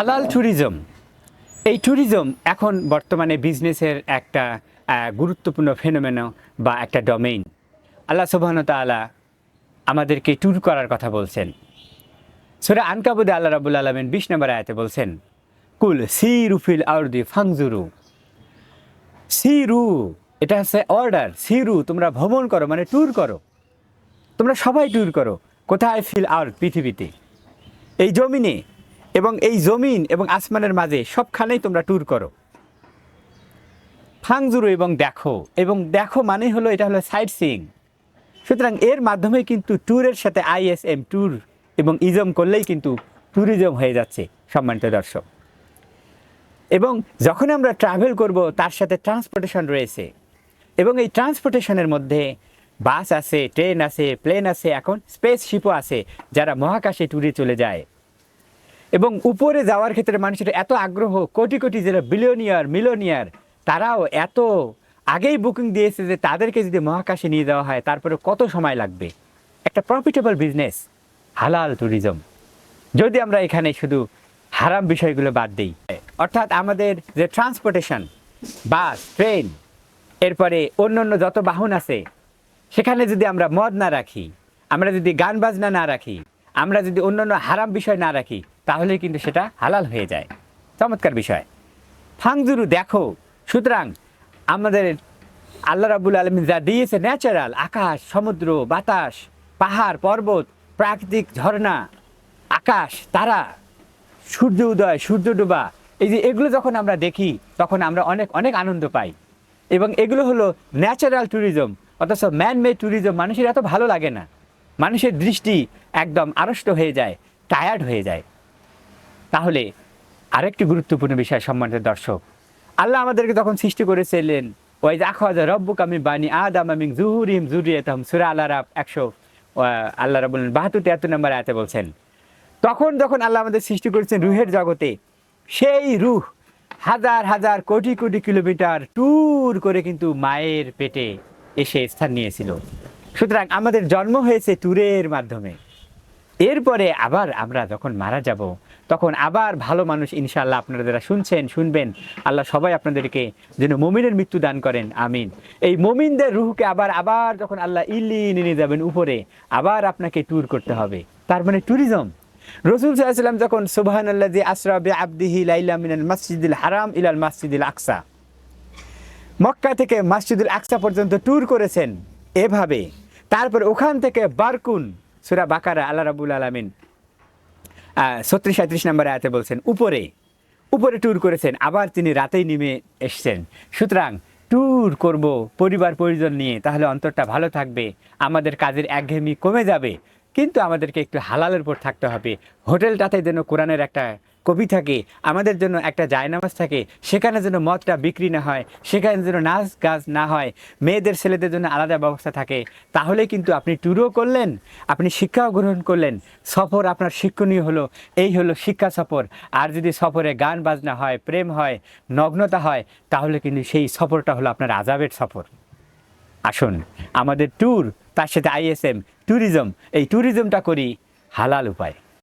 হালাল ট্যুরিজম, এই ট্যুরিজম এখন বর্তমানে বিজনেসের একটা গুরুত্বপূর্ণ ফেনোমেনো বা একটা ডোমেইন। আল্লাহ সুবহানাহু ওয়া তাআলা আমাদেরকে ট্যুর করার কথা বলছেন। সূরা আনকাবুতে আল্লাহ রাব্বুল আলামিন ২০ নম্বর আয়াতে বলছেন, কুল সিরু ফিল আরদি ফানজুরু। সিরু, এটা হচ্ছে অর্ডার। সিরু, তোমরা ভ্রমণ করো, মানে ট্যুর করো। তোমরা সবাই ট্যুর করো। কোথায়? ফিল আরদ, পৃথিবীতে, এই জমিনে, এবং এই জমিন এবং আসমানের মাঝে সবখানেই তোমরা ট্যুর করো। ফাংজুরু, এবং দেখো মানে হলো, এটা হলো সাইট সিইং। সুতরাং এর মাধ্যমে কিন্তু ট্যুরের সাথে আইএসএম, ট্যুর এবং ইজম করলেই কিন্তু ট্যুরিজম হয়ে যাচ্ছে, সম্মানিত দর্শক। এবং যখন আমরা ট্রাভেল করব, তার সাথে ট্রান্সপোর্টেশন রয়েছে, এবং এই ট্রান্সপোর্টেশনের মধ্যে বাস আছে, ট্রেন আছে, প্লেন আছে, এখন স্পেসশিপও আছে, যারা মহাকাশে ট্যুরে চলে যায়। এবং উপরে যাওয়ার ক্ষেত্রে মানুষের এত আগ্রহ, কোটি কোটি যারা বিলিয়নিয়ার, মিলিয়নিয়ার, তারাও এত আগেই বুকিং দিয়েছে যে তাদেরকে যদি মহাকাশে নিয়ে যাওয়া হয়, তারপরে কত সময় লাগবে। একটা প্রফিটেবল বিজনেস হালাল ট্যুরিজম, যদি আমরা এখানে শুধু হারাম বিষয়গুলো বাদ দিই। অর্থাৎ আমাদের যে ট্রান্সপোর্টেশন, বাস, ট্রেন, এরপরে অন্য যত বাহন আছে, সেখানে যদি আমরা মদ না রাখি, আমরা যদি গান বাজনা না রাখি, আমরা যদি অন্যান্য হারাম বিষয় না রাখি, তাহলে কিন্তু সেটা হালাল হয়ে যায়। চমৎকার বিষয়। ফাংজুরু, দেখো। সুতরাং আমাদের আল্লাহ রাব্বুল আলামিন যা দিয়েছে, ন্যাচারাল, আকাশ, সমুদ্র, বাতাস, পাহাড়, পর্বত, প্রাকৃতিক ঝর্ণা, আকাশ, তারা, সূর্য উদয়, সূর্য ডোবা, এই যে এগুলো যখন আমরা দেখি, তখন আমরা অনেক অনেক আনন্দ পাই। এবং এগুলো হলো ন্যাচারাল ট্যুরিজম। অথচ ম্যান মেড ট্যুরিজম মানুষের এত ভালো লাগে না। মানুষের দৃষ্টি একদম আড়ষ্ট হয়ে যায়, টায়ার্ড হয়ে যায়। তাহলে আরেকটি গুরুত্বপূর্ণ বিষয়, সম্মানিত দর্শক, আল্লাহ আমাদেরকে তখন সৃষ্টি করেছিলেন, ওই যে আখাযা রব্বুকা মিন বানি আদাম মিন যুহুরিহিম যুররিয়াতাহুম, সূরা আল আরাফ 100, আল্লাহ রাব্বুল 72-73 নম্বর আয়াতে বলছেন, তখন যখন আল্লাহ আমাদের সৃষ্টি করেছেন রুহের জগতে, সেই রুহ হাজার হাজার কোটি কোটি কিলোমিটার ট্যুর করে কিন্তু মায়ের পেটে এসে স্থান নিয়েছিল। সুতরাং আমাদের জন্ম হয়েছে ট্যুরের মাধ্যমে। এরপরে আবার আমরা যখন মারা যাব, তখন আবার ভালো মানুষ, ইনশাআল্লাহ আপনারা যারা শুনবেন, আল্লাহ সবাই আপনাদেরকে যেন মুমিনের মৃত্যু দান করেন, আমিন। এই মুমিনদের রুহকে আবার যখন আল্লাহ নিয়ে যাবেন উপরে, আবার আপনাকে ট্যুর করতে হবে। তার মানে ট্যুরিজম। রাসূল সাল্লাল্লাহু আলাইহি ওয়াসাল্লাম যখন সুবহানাল্লাযী আসরা বিআবদিহি লাইলাম মিনাল মাসজিদিল হারাম ইলাল মাসজিদিল আকসা, মক্কা থেকে মসজিদুল আকসা পর্যন্ত ট্যুর করেছেন এভাবে। তারপর ওখান থেকে বারকুন, সূরা বাকারা, আল্লাহ রাব্বুল আলামিন 36-37 নম্বর আয়াতে বলছেন, উপরে ট্যুর করেছেন, আবার তিনি রাতেই নেমে এসছেন। সুতরাং ট্যুর করব পরিবার পরিজন নিয়ে, তাহলে অন্তরটা ভালো থাকবে, আমাদের কাজের একঘেয়েমি কমে যাবে। কিন্তু আমাদেরকে একটু হালালের উপর থাকতে হবে। হোটেলটাতে যেন কোরআনের একটা কবি থাকে, আমাদের জন্য একটা জায়নামাজ থাকে, সেখানে যেন মদটা বিক্রি না হয়, সেখানে যেন নাচ গাছ না হয়, মেয়েদের ছেলেদের জন্য আলাদা ব্যবস্থা থাকে। তাহলে কিন্তু আপনি ট্যুরও করলেন, আপনি শিক্ষাও গ্রহণ করলেন। সফর আপনার শিক্ষণীয় হলো, এই হলো শিক্ষা সফর। আর যদি সফরে গান বাজনা হয়, প্রেম হয়, নগ্নতা হয়, তাহলে কিন্তু সেই সফরটা হলো আপনার আযাবের সফর। আসুন আমাদের ট্যুর, তার সাথে আইএসএম, ট্যুরিজম, এই ট্যুরিজমটা করি হালাল উপায়।